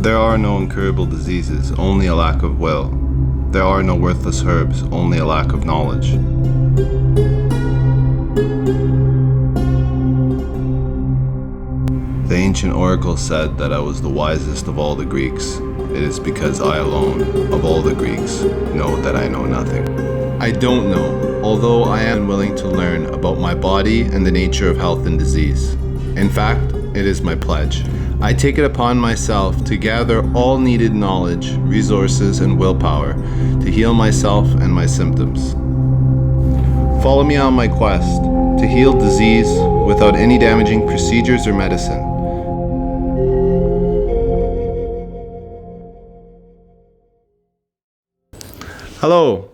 There are no incurable diseases, only a lack of will. There are no worthless herbs, only a lack of knowledge. The ancient oracle said that I was the wisest of all the Greeks. It is because I alone, of all the Greeks, know that I know nothing. I don't know, although I am willing to learn about my body and the nature of health and disease. In fact, it is my pledge. I take it upon myself to gather all needed knowledge, resources, and willpower to heal myself and my symptoms. Follow me on my quest to heal disease without any damaging procedures or medicine. Hello,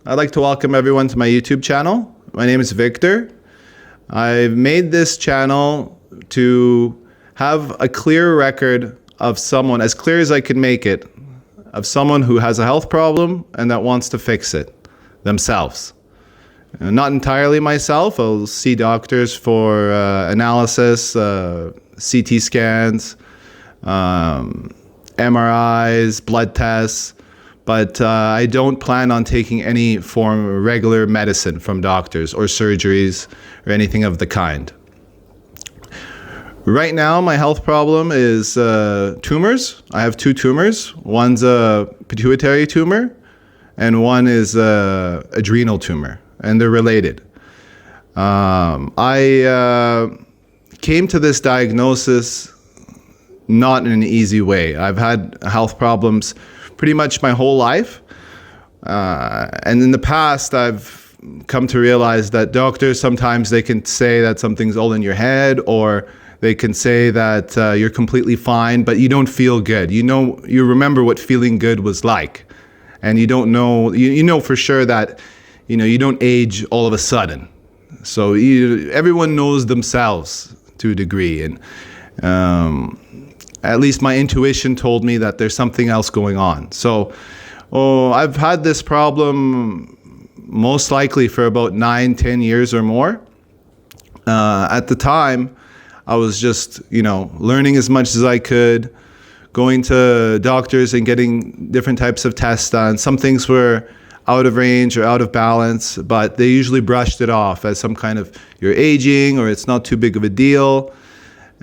I'd like to welcome everyone to my YouTube channel. My name is Victor. I've made this channel to have a clear record of someone, as clear as I could make it, of someone who has a health problem and that wants to fix it themselves. Not entirely myself. I'll see doctors for analysis, CT scans, MRIs, blood tests, but I don't plan on taking any form of regular medicine from doctors or surgeries or anything of the kind. Right now, my health problem is tumors. I have two tumors. One's a pituitary tumor, and one is a adrenal tumor, and they're related. I came to this diagnosis not in an easy way. I've had health problems pretty much my whole life, and in the past, I've come to realize that doctors sometimes they can say that something's all in your head, or they can say that you're completely fine, but you don't feel good. You remember what feeling good was like, and you don't know. You know for sure that you don't age all of a sudden. So everyone knows themselves to a degree, and at least my intuition told me that there's something else going on. So I've had this problem most likely for about 9-10 years or more. At the time, I was just, learning as much as I could, going to doctors and getting different types of tests done. Some things were out of range or out of balance, but they usually brushed it off as some kind of you're aging or it's not too big of a deal.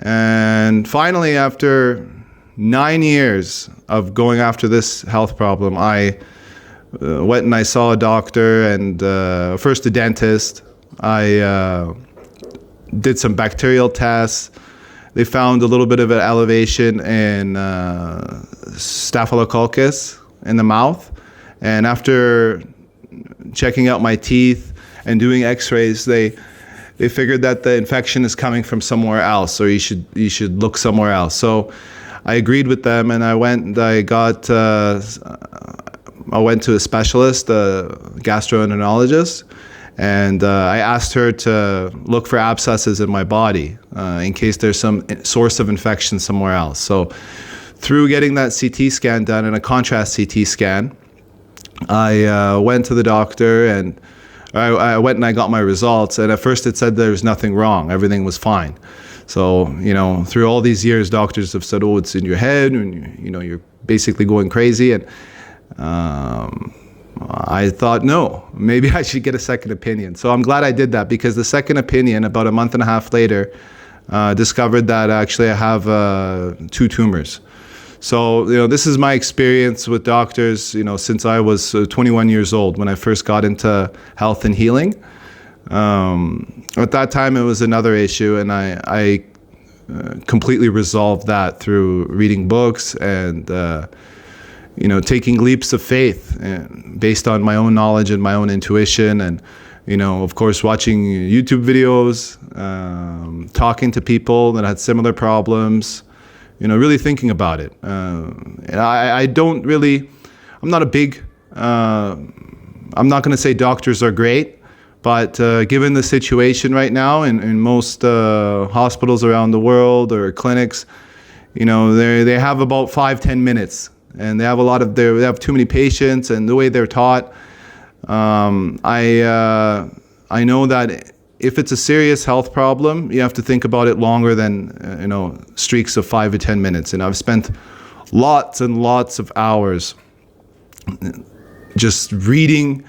And finally, after 9 years of going after this health problem, I went and I saw a doctor and first a dentist. I did some bacterial tests. They found a little bit of an elevation in staphylococcus in the mouth. And after checking out my teeth and doing x-rays, they figured that the infection is coming from somewhere else, or you should look somewhere else. So I agreed with them, and I went to a specialist, a gastroenterologist, and I asked her to look for abscesses in my body in case there's some source of infection somewhere else. So through getting that CT scan done and a contrast CT scan, I went to the doctor and I went and I got my results. And at first it said there was nothing wrong. Everything was fine. So, through all these years, doctors have said, oh, it's in your head and, you're basically going crazy. And I thought, no, maybe I should get a second opinion. So I'm glad I did that, because the second opinion, about a month and a half later, discovered that actually I have 2 tumors. So, this is my experience with doctors, since I was 21 years old when I first got into health and healing. At that time, it was another issue, and I completely resolved that through reading books and taking leaps of faith based on my own knowledge and my own intuition, and of course watching YouTube videos, talking to people that had similar problems, really thinking about it. And I'm not a big, I'm not going to say doctors are great, but given the situation right now in most hospitals around the world or clinics, they have about 5-10 minutes. And they have too many patients, and the way they're taught, I know that if it's a serious health problem, you have to think about it longer than streaks of 5 or 10 minutes. And I've spent lots and lots of hours just reading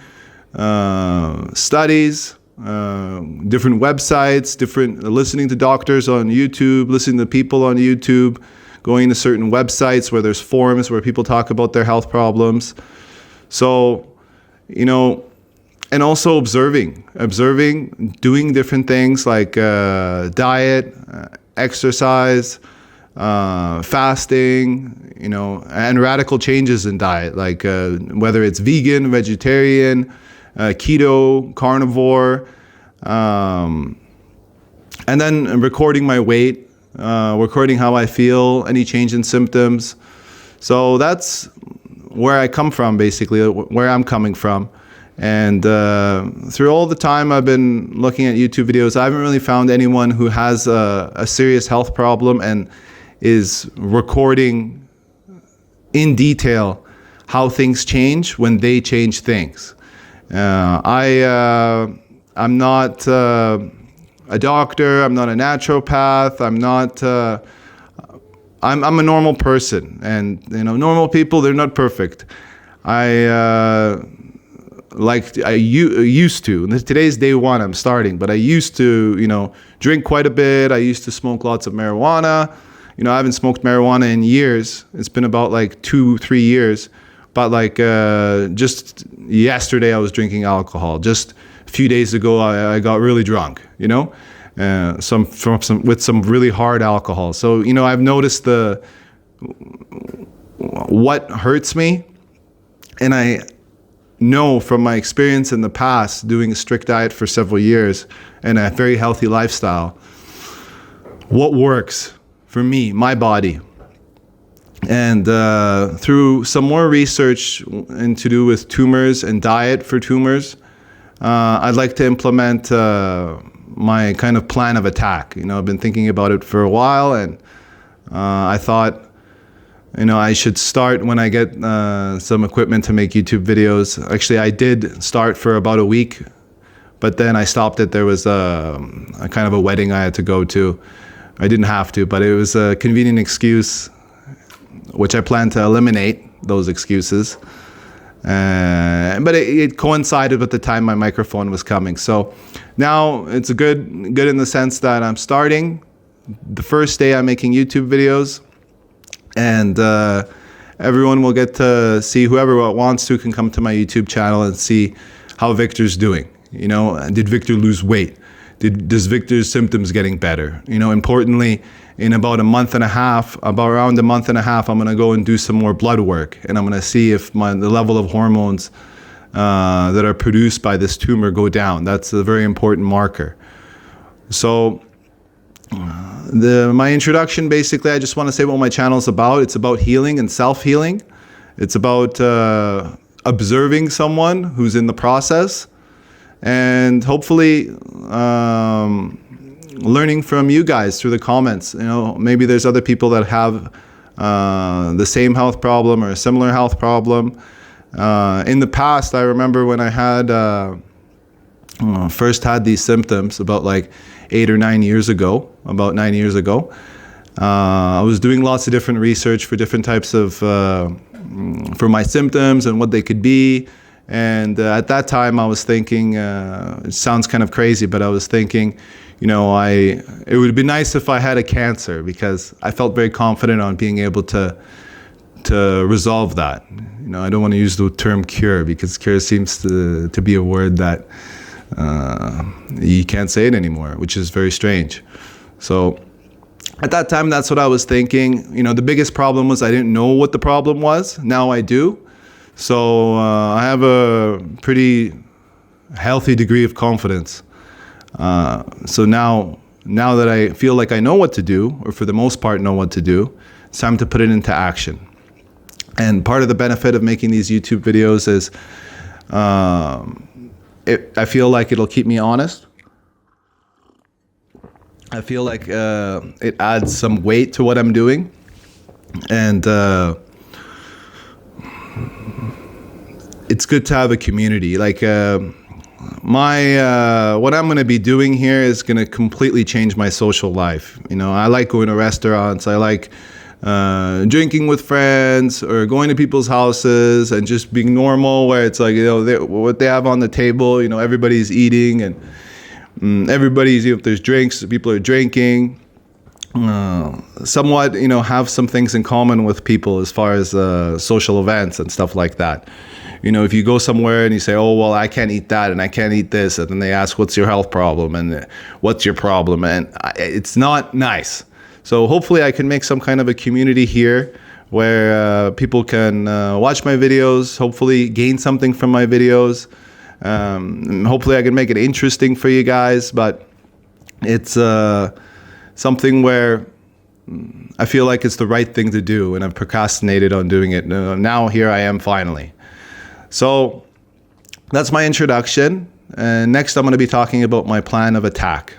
studies, different websites, listening to doctors on YouTube, listening to people on YouTube, going to certain websites where there's forums where people talk about their health problems. So, and also observing, doing different things like diet, exercise, fasting, and radical changes in diet, like whether it's vegan, vegetarian, keto, carnivore, and then recording my weight, recording how I feel, any change in symptoms. So that's where I come from, basically, where I'm coming from. And through all the time I've been looking at YouTube videos, I haven't really found anyone who has a serious health problem and is recording in detail how things change when they change things. I'm not a doctor. I'm not a naturopath. I'm a normal person, and normal people, they're not perfect. I used to. Today's day one, I'm starting, but I used to, drink quite a bit. I used to smoke lots of marijuana. I haven't smoked marijuana in years. It's been about 2-3 years. But just yesterday I was drinking alcohol. Just a few days ago I got really drunk, with some really hard alcohol. So, I've noticed what hurts me, and I know from my experience in the past doing a strict diet for several years and a very healthy lifestyle, what works for me, my body. And through some more research to do with tumors and diet for tumors, I'd like to implement my kind of plan of attack. I've been thinking about it for a while, and I thought, I should start when I get some equipment to make YouTube videos. Actually, I did start for about a week, but then I stopped it. There was a kind of a wedding I had to go to. I didn't have to, but it was a convenient excuse, which I plan to eliminate those excuses. But it coincided with the time my microphone was coming. So now it's good in the sense that I'm starting. The first day I'm making YouTube videos, and everyone will get to see, whoever wants to can come to my YouTube channel and see how Victor's doing. Did Victor lose weight? Does Victor's symptoms getting better? Importantly, in about around a month and a half, I'm going to go and do some more blood work, and I'm going to see if the level of hormones that are produced by this tumor go down. That's a very important marker. So my introduction, basically, I just want to say what my channel is about. It's about healing and self-healing. It's about observing someone who's in the process, and hopefully learning from you guys through the comments. Maybe there's other people that have the same health problem or a similar health problem. In the past, I remember when I had first had these symptoms about 8 or 9 years ago, about 9 years ago. I was doing lots of different research for different types of, for my symptoms and what they could be. And at that time I was thinking, it sounds kind of crazy, but I was thinking, it would be nice if I had a cancer, because I felt very confident on being able to resolve that. I don't want to use the term cure, because cure seems to be a word that you can't say it anymore, which is very strange. So at that time, that's what I was thinking. The biggest problem was I didn't know what the problem was. Now I do. So I have a pretty healthy degree of confidence. So now that I feel like I know what to do, or for the most part know what to do, it's time to put it into action. And part of the benefit of making these YouTube videos is I feel like it'll keep me honest. I feel like it adds some weight to what I'm doing. And it's good to have a community. What I'm going to be doing here is going to completely change my social life. I like going to restaurants. I like drinking with friends or going to people's houses and just being normal, where it's like, what they have on the table, everybody's eating, and everybody's, if there's drinks, people are drinking. Somewhat, have some things in common with people as far as social events and stuff like that. If you go somewhere and you say, oh, well, I can't eat that and I can't eat this, and then they ask, what's your health problem and what's your problem? And it's not nice. So hopefully I can make some kind of a community here where people can watch my videos, hopefully gain something from my videos. And hopefully I can make it interesting for you guys, but it's something where I feel like it's the right thing to do, and I've procrastinated on doing it. Now here I am finally. So that's my introduction. And next I'm going to be talking about my plan of attack.